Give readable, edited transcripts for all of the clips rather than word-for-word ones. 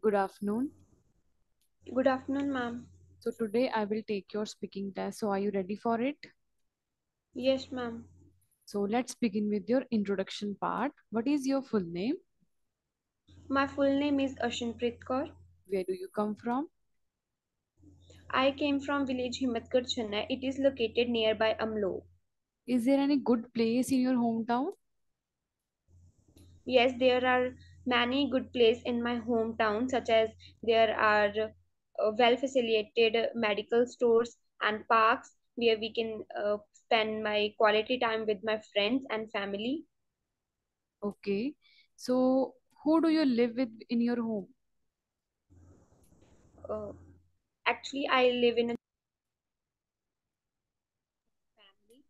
Good afternoon. Good afternoon, ma'am. So today I will take your speaking test. So are you ready for it? Yes, ma'am. So let's begin with your introduction part. What is your full name? My full name is Ashinpreet Kaur. Where do you come from? I came from village Himmatgarh, Chennai. It is located nearby Amlo. Is there any good place in your hometown? Yes, there are many good places in my hometown, such as there are well facilitated medical stores and parks where we can spend my quality time with my friends and family. Okay. So who do you live with in your home? Uh, Actually, I live in a family.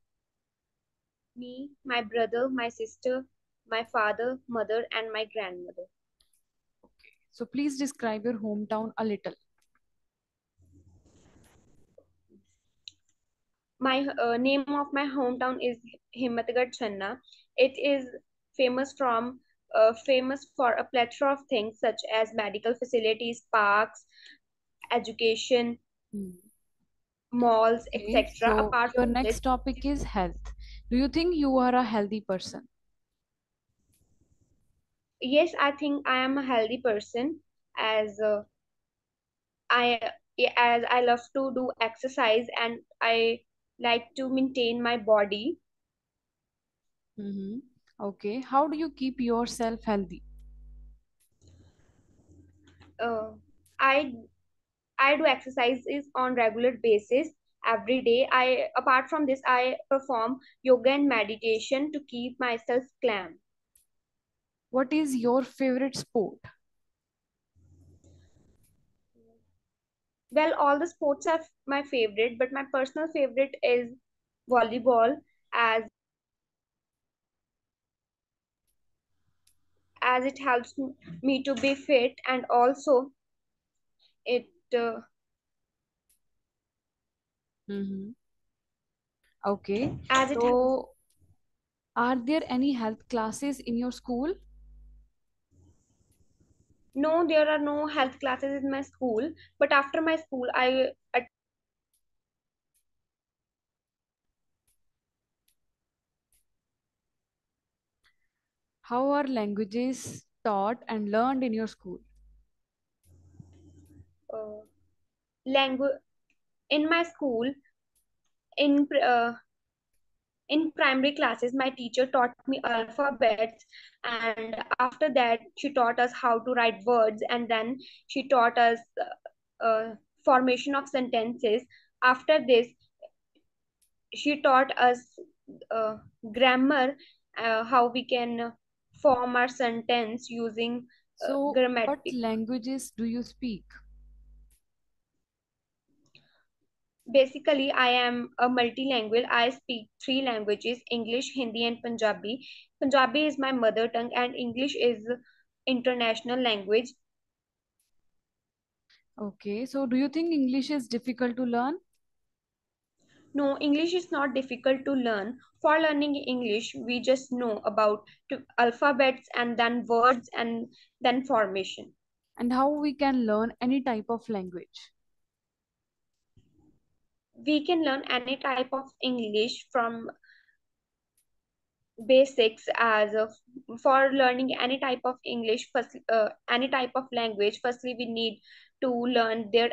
Me, my brother, my sister, my father, mother, and my grandmother. So please describe your hometown a little. My name of my hometown is Himmatgarh Channa. It is famous from famous for a plethora of things such as medical facilities, parks, education, Hmm. malls, Okay. etc. So Apart your from this, next topic is health. Do you think you are a healthy person? yes, I think I am a healthy person as I as I love to do exercise and I like to maintain my body. Mm-hmm. Okay. How do you keep yourself healthy? Uh, I I do exercises on regular basis every day. I apart from this I perform yoga and meditation to keep myself calm. What is your favorite sport? Well, all the sports are my favorite, but my personal favorite is volleyball as it helps me to be fit and also it Mm-hmm. Okay. as it helps. So, are there any health classes in your school? No, there are no health classes in my school, but after my school I How are languages taught and learned in your school? uh, language in my school in in primary classes my teacher taught me alphabets, and after that she taught us how to write words, and then she taught us formation of sentences. After this she taught us uh, grammar, how we can form our sentence using So, what grammatic. languages do you speak? Basically, I am a multilingual. I speak three languages: English, Hindi, and Punjabi. Punjabi is my mother tongue, and English is international language. Okay, so do you think English is difficult to learn? No, English is not difficult to learn. For learning English, we just know about alphabets and then words and then formation. And how we can learn any type of language? We can learn any type of English from basics as of for learning any type of English. First, any type of language. Firstly, we need to learn their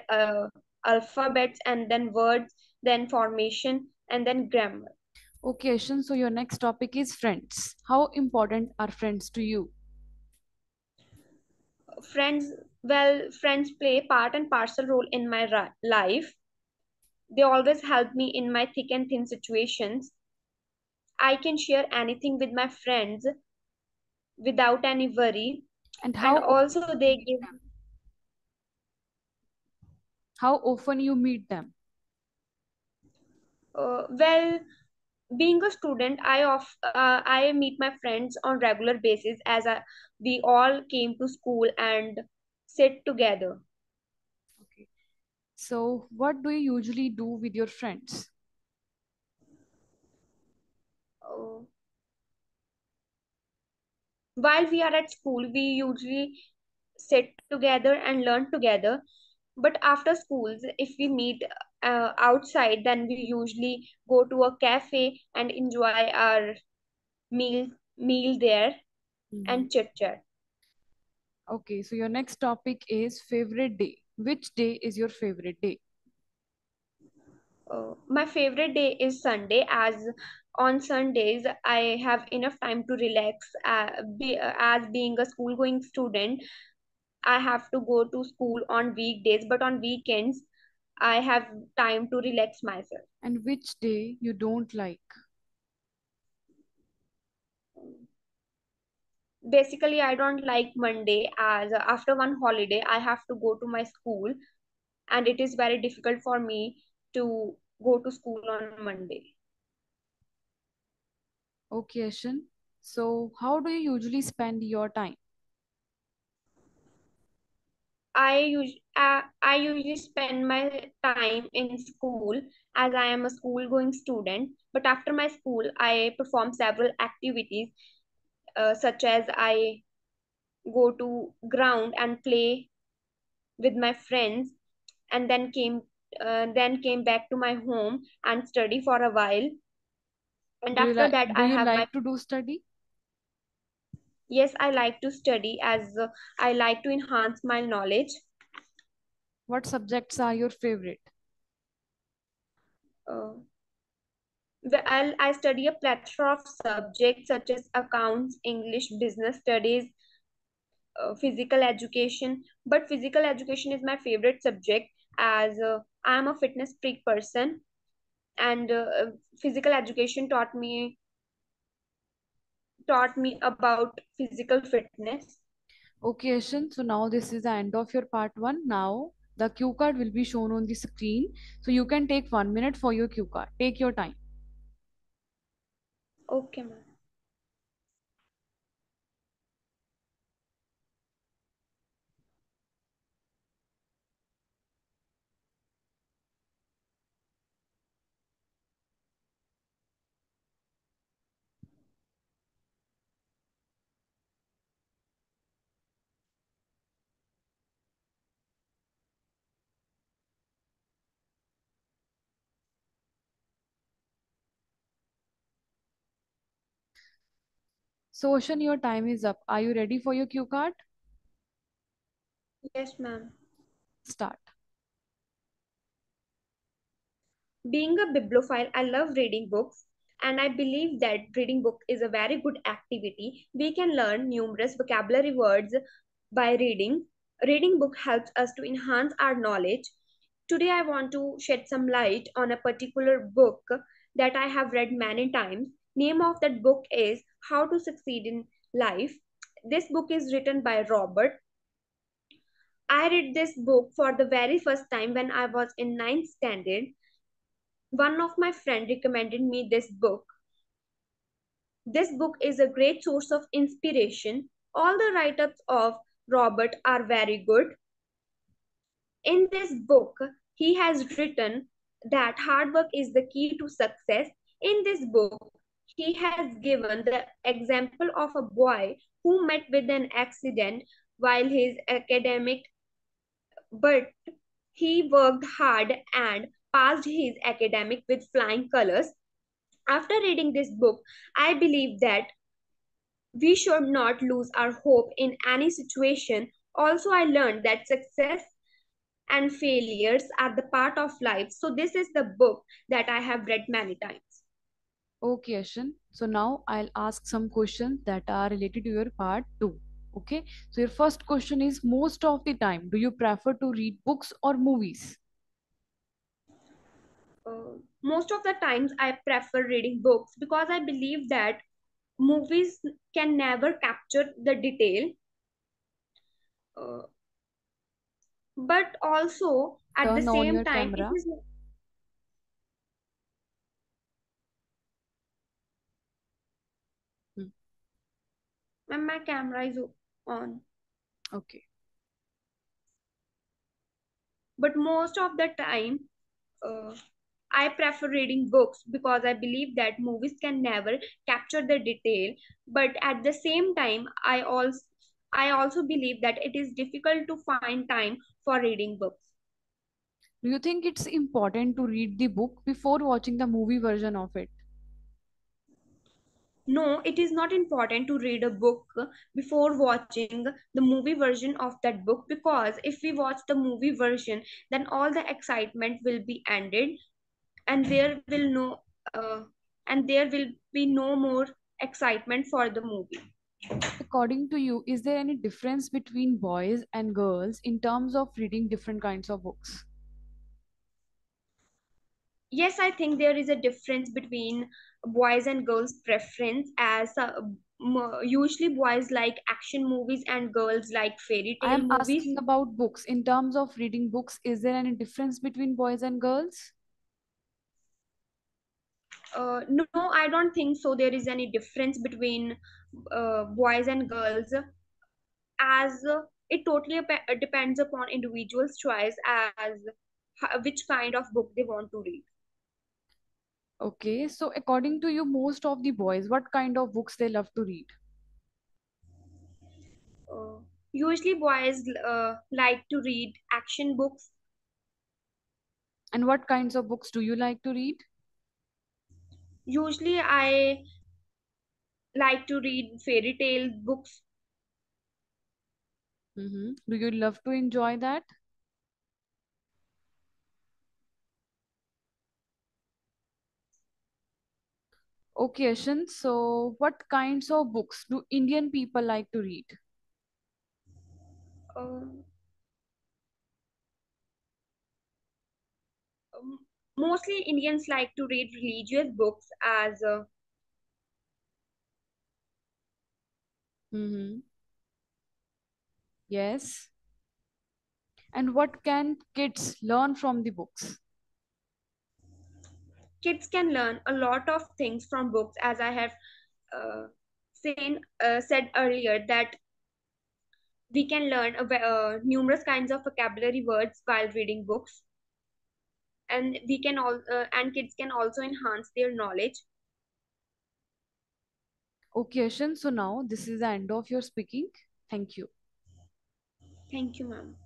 alphabets and then words, then formation, and then grammar. Okay, Ashan, so your next topic is friends. How important are friends to you? Friends, well, friends play part and parcel role in my life. They always help me in my thick and thin situations. I can share anything with my friends without any worry, And and how often also you they meet give. them? How often you meet them? Well, being a student, I meet my friends on regular basis as we all came to school and sit together. Okay. So, what do you usually do with your friends? Uh, while we are at school, we usually sit together and learn together. But after schools, if we meet outside, then we usually go to a cafe and enjoy our meal meal there Mhm. and chit chat. Okay, so your next topic is favorite day. Which day is your favorite day? My favorite day is Sunday, as on Sundays I have enough time to relax. As being a school going student, I have to go to school on weekdays, but on weekends I have time to relax myself. And which day you don't like? Basically, I don't like Monday, as after one holiday I have to go to my school, and it is very difficult for me to go to school on Monday. Okay, Ashan. So, how do you usually spend your time? I usually spend my time in school, as I am a school going student. But after my school, I perform several activities, such as I go to ground and play with my friends, and then came back to my home and study for a while. And after that, Do I you have my. like to do study? Yes, I like to study, as I like to enhance my knowledge. What subjects are your favorite? Uh, I study a plethora of subjects such as accounts, English, business studies, physical education. But physical education is my favorite subject, as I am a fitness freak person, and physical education taught me about physical fitness. Okay, Ashan. So now this is the end of your part one. Now the cue card will be shown on the screen. So you can take 1 minute for your cue card. Take your time. Okay, ma'am. So Ashan, your time is up. Are you ready for your cue card? Yes, ma'am. Start. Being a bibliophile, I love reading books, and I believe that reading book is a very good activity. We can learn numerous vocabulary words by reading. Reading book helps us to enhance our knowledge. Today I want to shed some light on a particular book that I have read many times. Name of that book is How to Succeed in Life. This book is written by Robert. I read this book for the very first time when I was in ninth standard. One of my friend recommended me this book. This book is a great source of inspiration. All the write-ups of Robert are very good. In this book, he has written that hard work is the key to success. In this book, he has given the example of a boy who met with an accident while his academic, but he worked hard and passed his academic with flying colors. After reading this book, I believe that we should not lose our hope in any situation. Also, I learned that success and failures are the part of life. So, this is the book that I have read many times. Okay, Ashan. So now I'll ask some questions that are related to your part two. Okay. So your first question is most of the time, do you prefer to read books or movies? Most of the times, I prefer reading books because I believe that movies can never capture the detail. Uh, but also, at the Turn on same your time, it camera. is. Hmm. When my camera is on. Okay. But most of the time, uh, I prefer reading books because I believe that movies can never capture the detail. But at the same time, I also believe that it is difficult to find time for reading books. Do you think it's important to read the book before watching the movie version of it? No, it is not important to read a book before watching the movie version of that book, because if we watch the movie version, then all the excitement will be ended, and uh, there will be no more excitement for the movie. According to you, is there any difference between boys and girls in terms of reading different kinds of books? Yes, I think there is a difference between boys and girls preference, as usually boys like action movies and girls like fairy I tale am movies. asking about books. In terms of reading books, is there any difference between boys and girls? No, I don't think so. There is any difference between boys and girls, as it totally depends upon individual's choice as which kind of book they want to read. Okay, so according to you, most of the boys, what kind of books they love to read? Uh, Usually, boys like to read action books. And what kinds of books do you like to read? Usually, I like to read fairy tale books. Do you love to enjoy that? Okay, Ashan, so what kinds of books do Indian people like to read? Uh, um, Mostly, Indians like to read religious books, as Mm-hmm. Yes. And what can kids learn from the books? kids can learn a lot of things from books, as I have uh, said earlier, that we can learn numerous kinds of vocabulary words while reading books, and we can all and kids can also enhance their knowledge. Okay, Ashan, so now this is the end of your speaking. Thank you. Thank you, ma'am.